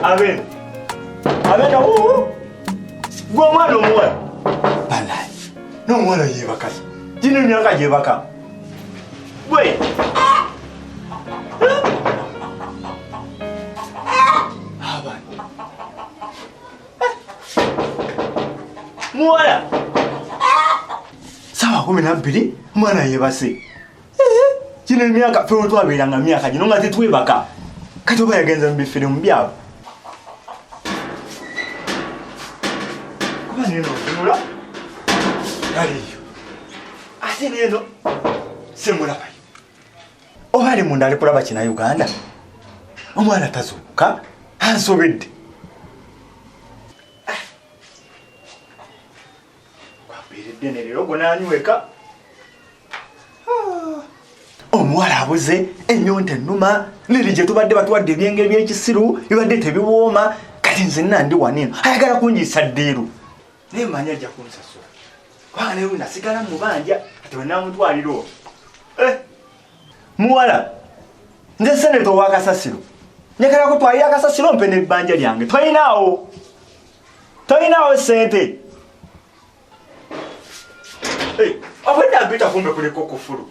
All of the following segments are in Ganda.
Amen. Go mwana omwana. Balai. No mwana yebaka. Jino myaka yebaka. Wait. Mwana. Sawa 12 mwana yebase. Jino myaka fe otwabiranga myaka jino nga tetwebaka. Kati oba yagenza mbifire mu byabo. Kuba nino nula. Aliyo. Ate neno semulaba. Obali munda ali kulaba kina Uganda. Omwana tazuka. Ansobedde. Kwabiride ne lero gona anyweka. Omwala abuze ennyonta ennuma liri gye tubadde batuwadde ebyengeri by'ekisiru bibadde tebiwooma kati nze nandi wanino ayagala kunyiisa ddiiru naye manya ajja kunsasula kubanga naye nasigala mu banja ati we naamutwalira olwo muwala nze seneta ow'akasasiro njagala kutwalira akasasiro mpe n'ebbanja lyange tolinaawo sente obwedda mpita kumbe kuliko kufulu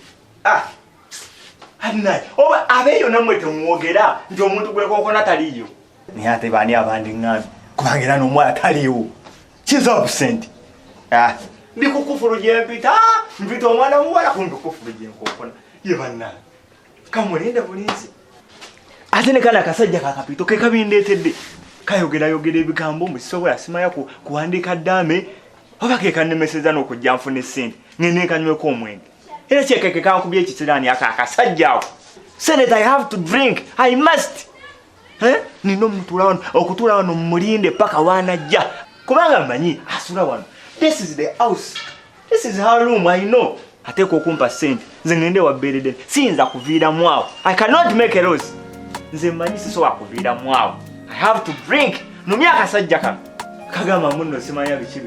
Adinai, oba abeyo namwe temuwogera nti omuntu gwekokona taliyo. Naye ate baani abandi ngambi kubangira n'omwala taliwo. Kiza obusente. Ndi kukufulu gye mpita omwana muwala kumbi kufulu gye nkokona. Ye banna. Kamulinde bulinzi. Ate ne kana kasajja kakapito ke kabindeetedde. Kayogera ebigambo musisobola simanya kuwandiika ddame oba ke kannemeseza n'okujja nfune ssente ngende kanyweko omwenge. Era kyekeke kankubye ekisirani akakasajjawo. Senator, I have to drink. I must. Nino mutula wano okutula wano mulinde paka wanajja. Kubanga manyi asula wano. This is the house. This is her room, I know. Ateko okumpa sente. Nze ngende waberede. Siyinza kuviira mwawo. I cannot make a loss. Nze manyi sisobola kuviira mwawo. I have to drink. Numya akasajja kano. Kagamba munno simanya biki.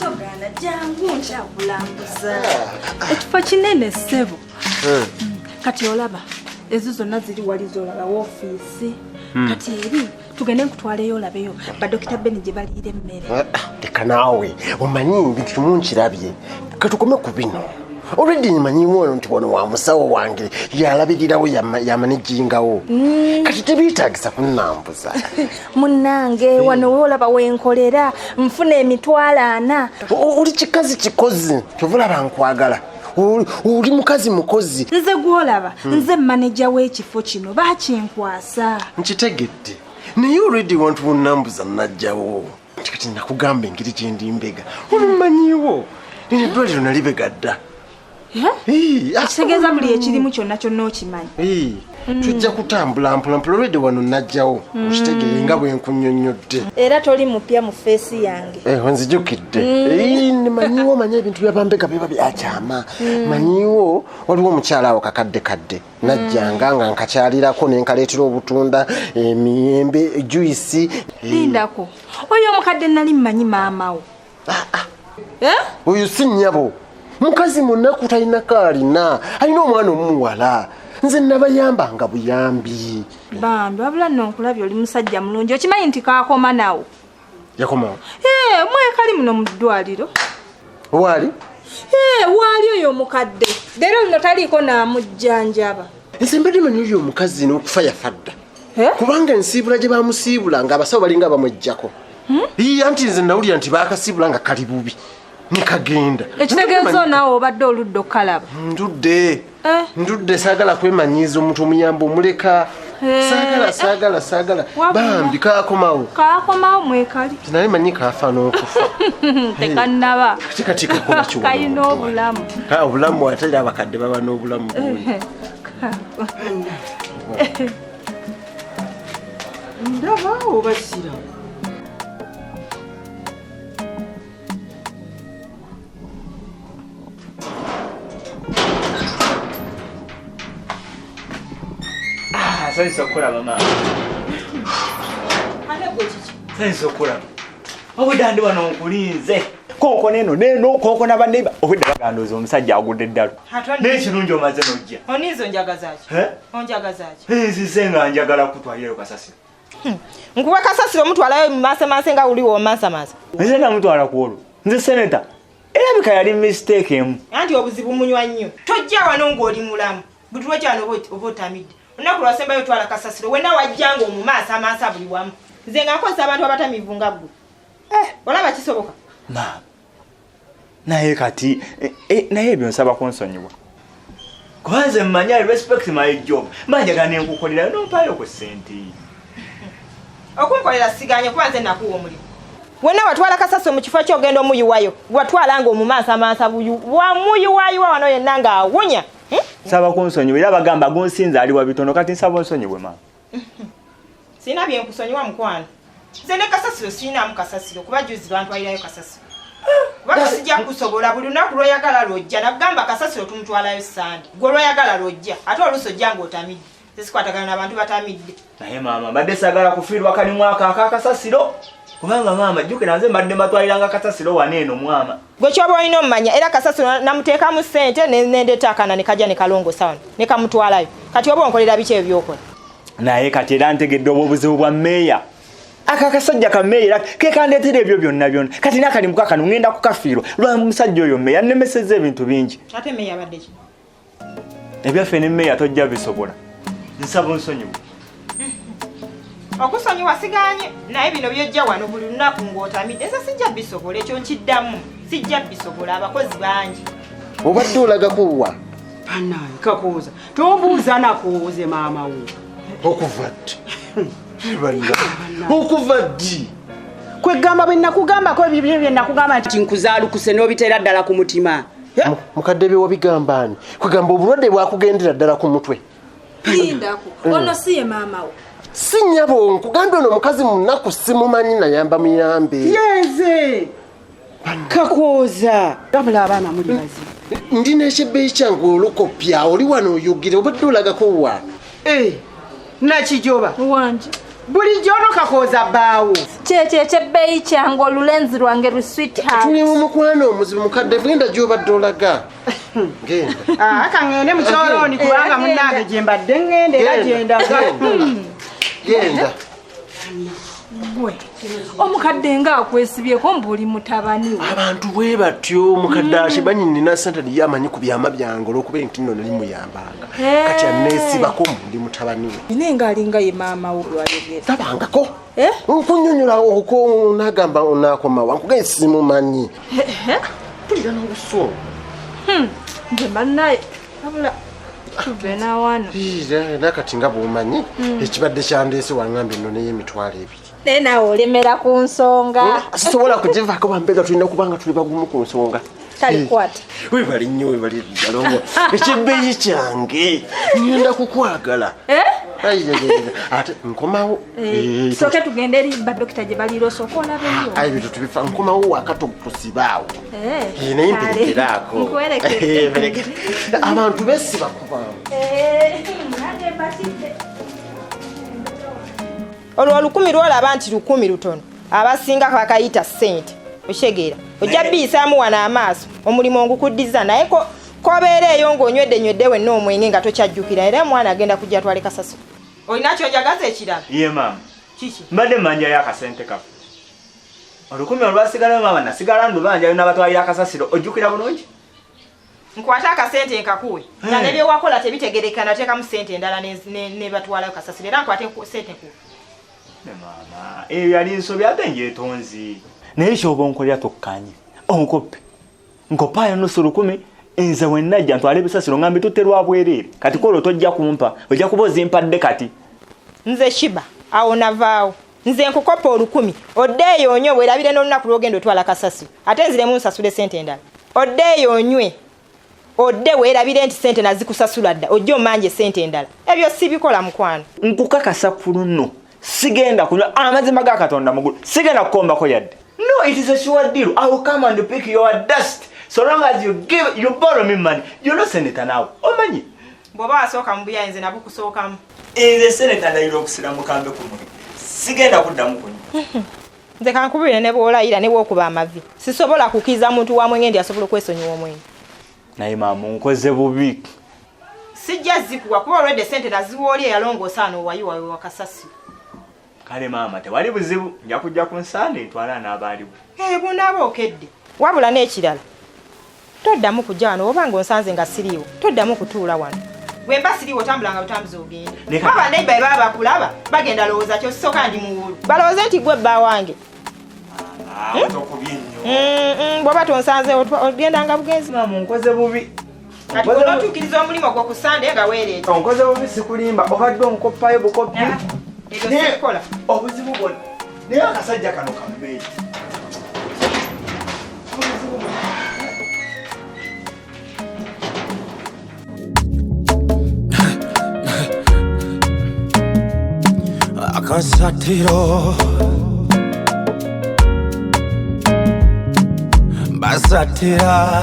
Togana jangu nchakulambuza. Ekifo kinene ssebo. Kati olaba ezo zonna ziri wali zolaba w'ofiisi. Kati eri tugende nkutwaleyo olabeyo badokita Beni gye baliira emmere. Teka naawe omanyi bintu munkirabye katukome ku bino. Already nyimanyi mwono nti wano wa musawo wange yalabirirawo yamanijingawo. Kati tebiyitaagisa kunnambuza. Munnange wano wolaba wenkolera nfuna emitwalo 4. Oli kikazi kikozi tuvulaba nkwagala. Uli mukozi. Nze gwolaba nze manager w'ekifo kino bakinkwasa. Nkitegedde. Naye already wantu bunnambuza najjawo. Kati nakugamba engeri gye ndi mbega. Olumanyiwo. Nina eddwaliro nalibegadda. Kitegeeza buli ekirimu kyonna okimanyi. Tujja kutambula mpolampola olwedde wano najjawo okitegere nga bwe nkunnyonnyodde. Era toli mupya mu feesi yange. Nzijukidde. Manyiwo manya ebintu by'abambega biba byakyama. Manyiwo waliwo omukyala awo kakadde najjanga nga nkakyalirako ne nkaleetera obutunda emiyembe juice. Lindako oyo omukadde nali mmanyi maamawo. Oyo si nnyabo. Mukazi munaku talina kaalina alina omwana omuwala. Nze nabayambanga buyambi. Bambi wabula nno nkulabye oli musajja mulungi okimanyi nti kaakoma nawo. Yakomawo? Mwekali muno mu ddwaliro. Waali? Waali oyo omukadde. Leero luno taliiko n'amujjanjaba. Nze mbadde manyi oyo omukazi n'okufa yafadda. Kubanga ensiibula gye baamusiibula nga abasawo balinga bamwejjako. Anti nze nawulira nti baakasiibula nga kali bubi. Nikagenda. Ekitegeezo naawe obadde oludde okalaba. Ndudde saagala kwemanyiiza omuntu omuyamba omuleka. Saagala. Bambi kaakomawo. Kaakomawo mwekali. Naye manyi kaafa n'okufa. Tekannaba. Kati kakola kiwa. Kayina obulamu. Obulamu atali abakadde baba n'obulamu bungi. Ndaba oba sira. Senso okulaba mama. Senso okulaba. Obudde ndi wano nkulinze. konko neno konko n'abaneiba obudde bagandoza omusajja agudde ddalo n'ekirungi omaze n'ojja onizo njagazaki onjagazaki nzizenga njagala kutwalirayo kasasiro nkuwe kasasiro mutwalayo mumasemase nga uli womasamasa nze namutwala ku olwo nze seneta erabika yali mistake emu anti obuzibu munywa nnyo tojja wano ng'oli mulamu buli lwekyano oba otamidde olunaku lwasembayo twala kasasiro wenna wajjanga omumasamasa buli wamu nze nga nkozesa abantu abatamivu nga ggwe olaba kisoboka maama naye kati naye ebyo nsaba kunsonyiwa kuba nze mmanya I respect my job manjagala nenkukolerayo nompaayo ku ssente okunkolera siganye kuba nze nakuwa omulimu wenna watwala kasasiro mu kifo kyogenda omuyuwayo watwala nga omumasamasa wamuyuwayuwa wano yenna ng'awunya nsaba kunsonyiwa era bagamba gonsinza ali wa bitono kati nsaba onsonyiwe maama sina byenkusonyiwa mukwano nze ne kasasiro siinamu kasasiro kuba juzi bantwalirayo kasasiro kubanga sijja kusobola buli lunaku lw'oyagala lw'ojja nagamba kasasiro tumutwalayo sande gwe lw'oyagala lw'ojja ate oluusi ojja ng'otamidde tesikwatagana n'abantu batamidde naye maama mbadde sagala kufiirwa kalimu ako akakasasiro kubanga maama jjukira nze mbadde mbatwaliranga kasasiro wano eno mwama gwe kyoba olina omumanya era kasasiro namuteekamu ssente nendeeta akana ne kajja ne kalongosa wano ne kamutwalayo kati oba onkolera biki ebyo byokola naye kati era ntegedde obwo obuzibu bwa mmeeya akakasajja ka mmeeya era kekandeetera ebyo byonna kati n'akalimu kakano ŋŋenda kukafiirwa lwa musajja oyo mmeeya nnemesezza ebintu bingi ate mmeeya abadde ki ebyaffe ne mmeeya tojja bisobola nsaba nsonyiwa okusonyiwa siganye naye bino byojja wano buli lunaku ng'otamidde nze sijja bisobola ekyo nkiddamu sijja bisobola abakozi bangi obadde olagakuwa banaye kakooza tobuuza nakooze maama wo okuva ddi okuva ddi kwegamba bwe nakugambako ebyo bye nakugamba nti nkuzaalukuse n'obiteera ddala ku mutima mukadde bye wabigamba ani kwegamba obulwadde bwakugendera ddala ku mutwe lindako ono si ye maama wo si nnyabo nkugambye ono omukazi munaku simumanyi nayamba muyambe yenze kakooza wabula abaana muli bazibu ndina ekibbeeyi kyange olukopya oli wano oyogere obadde olagako wa nakijoba wanje bulijjo ono kakooza bbaawo kyekyo ekyebbeeyi kyange olulenzi lwange lwisweetheart tuli mu mukwano omuzibu mukadde genda gy'obadde olaga genda kaŋŋende mu kyolooni kubanga munnange gye mbadde ŋŋende era gyendaga genda gwe omukadde ng'akwesibyeko mbuli mutabani we abantu bwe batyo mukadde akibanyi nina sente liye amanyi ku byama byange olw'okuba nti nno nali muyambanga kati aneesibako ndi mutabani we ine ng'alinga ye maama wo lwayogera tabangako nkunyonyola oko nagamba onakomawa nkugaye simumanyi tulira n'obusungu nze bannaye abula tuve nawano nakati nga bwomanyi ekibadde kyandeese waŋŋambye nno neyemitwalo ebiri naye naawe olemera ku nsonga sisobola kugivaako bambega tulina kubanga tuli bagumu ku nsonga talikwata webali nnyo webali ddala ekibbeeyi kyange ngenda kukwagala ate nkomawo soke tugende eri badokita gye baliira osooka olabeyo ayi bintu tubifa nkomawo wakato kusibaawo naye mperekeraako abantu besiba kubaawo olwo olukumi lwolaba nti lukumi lutono abasinga bakayita ssente okitegeera ojja biyisaamu wano amaaso omulimu ogukuddiza naye kobeera eyo ng'onywedde wenna omwenge nga tokyajjukira era omwana agenda kujja atwale kasasiro olina kyojagaza ekirala ye maama kiki mbadde mmanjayo akasente kafe olukumi olwasigalayo maama nasigala ndubanjayo n'abatwalira akasasiro ojjukira bulungi nkwate akasente nkakuwe nga nebyewakola tebitegerekana nateekamu ssente endala ne batwalayo kasasiro era nkwate ssente nkuwe maama eyo yali nsobi ate njeetonzi naye kyoba onkolera tokkanye onkoppe nkopaayo nusu lukumi nze wennajja ntwala ebisasiro ngambi tutte lwa bwereere kati koolwo tojja kumpa ojja kuba ozimpadde kati nze shiba awo navaawo nze nkukopa olukumi oddeeyo onywe bwerabire n'olunaku lwogenda otwala kasasiro ate nziremu nsasule sente endala oddeeyo onywe odde weerabire nti sente nazikusasula dda ojja omanje sente endala ebyo sibikola mukwano nkukakasa kulu nno sigenda kunywa amazima ga katonda mugulu sigenda kukombako yadde no it is a sure deal I will come and pick your dust so long as you borrow me money you're not senator now omanyi bw'oba wasooka mu buyayi nze nabwo kusookamu nze senator ndayira okusiramu kambe ku mulimu sigenda kuddamu kunywa nze kankubire ne bwolayira ne bwokuba amavi sisobola kukiza muntu wa mwenge ndi asobola kwesonyiwa omwenge naye maama nkoze bubi sijja zikuwa kuba olwedde sente naziwoolye yalongoosa owayiwa wa Kasasiro kale maama tewali buzibu nja kujja ku nsande ntwala n'abaaliwo bunaaba okedde wabula n'ekirala toddamu kujja wano oba ng'onsanze nga siriiwo toddamu kutuula wano bwe mba siriiwo tambulanga butambuzi ogende baba neiba baba bakulaba bagenda lowooza kyosooka ndi muwulu balowooze nti gwe bba wange bw'oba tonsanze ogendanga bugenzi maama nkoze bubi kati onotuukiriza omulimu gwo ku sande nga weereeta onkoze bubi sikulimba obadde onkoppayo bukoppi ebyo sikola obuzibu bwonna naye akasajja kano kambeeri AKASATTIRO Basatira